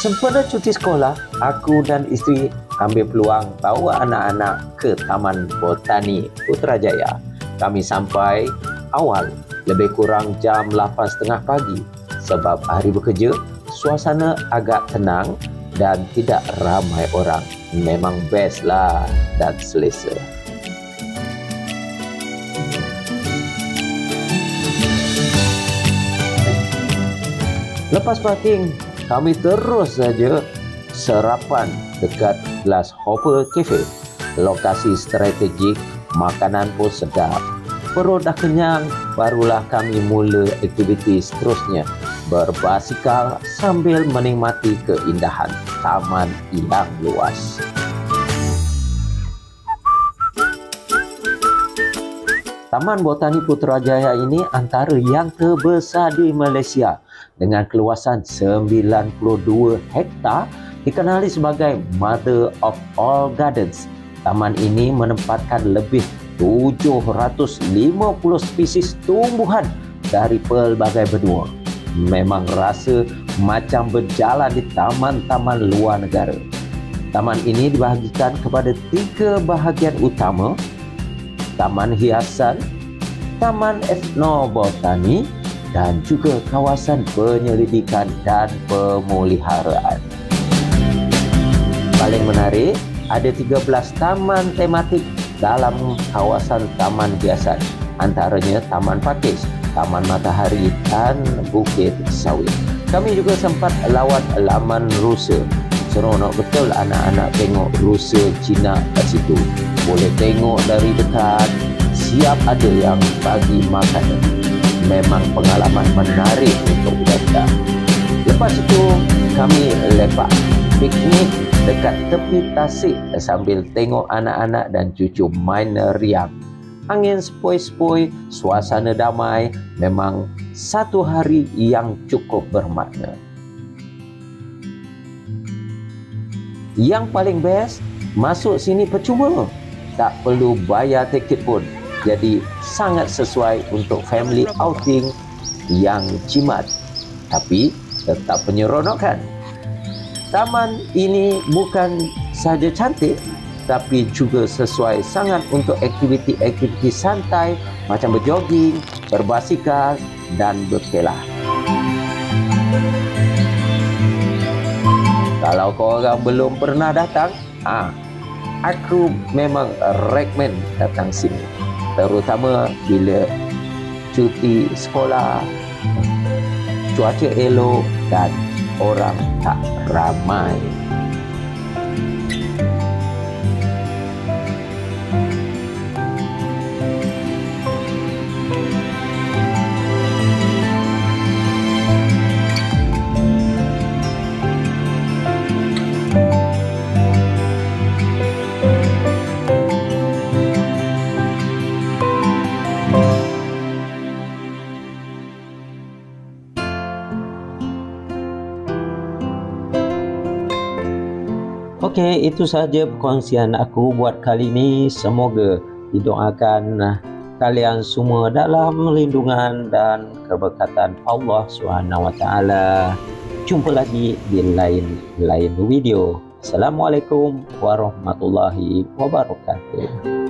Sempena cuti sekolah, aku dan isteri ambil peluang bawa anak-anak ke Taman Botani Putrajaya. Kami sampai awal, lebih kurang jam 8.30 pagi. Sebab hari bekerja, suasana agak tenang dan tidak ramai orang. Memang best lah dan selesa. Lepas parking, kami terus saja sarapan dekat Glass Hopper Cafe. Lokasi strategik, makanan pun sedap. Perut dah kenyang, barulah kami mula aktiviti seterusnya. Berbasikal sambil menikmati keindahan taman yang luas. Taman Botani Putrajaya ini antara yang terbesar di Malaysia dengan keluasan 92 hektar, dikenali sebagai Mother of All Gardens. Taman ini menempatkan lebih 750 spesies tumbuhan dari pelbagai benua. Memang rasa macam berjalan di taman-taman luar negara. Taman ini dibahagikan kepada 3 bahagian utama: taman hiasan, taman etnobotani, dan juga kawasan penyelidikan dan pemeliharaan. Paling menarik, ada 13 taman tematik dalam kawasan taman hiasan, antaranya Taman Pakis, Taman Matahari dan Bukit Sawit. Kami juga sempat lawat laman rusa. Seronok betul anak-anak tengok rusa Cina kat situ. Boleh tengok dari dekat, siap ada yang bagi makanan. Memang pengalaman menarik untuk budak-budak. Lepas itu, kami lepak piknik dekat tepi tasik sambil tengok anak-anak dan cucu main riang. Angin sepoi-sepoi, suasana damai, memang satu hari yang cukup bermakna. Yang paling best, masuk sini percuma. Tak perlu bayar tiket pun. Jadi sangat sesuai untuk family outing yang jimat. Tapi tetap penyeronokan. Taman ini bukan saja cantik, tapi juga sesuai sangat untuk aktiviti-aktiviti santai macam berjoging, berbasikal dan berkelah. Kalau korang belum pernah datang, aku memang recommend datang sini. Terutama bila cuti sekolah, cuaca elok dan orang tak ramai. Okey, itu sahaja perkongsian aku buat kali ini. Semoga didoakan kalian semua dalam lindungan dan keberkatan Allah SWT. Jumpa lagi di lain video. Assalamualaikum warahmatullahi wabarakatuh.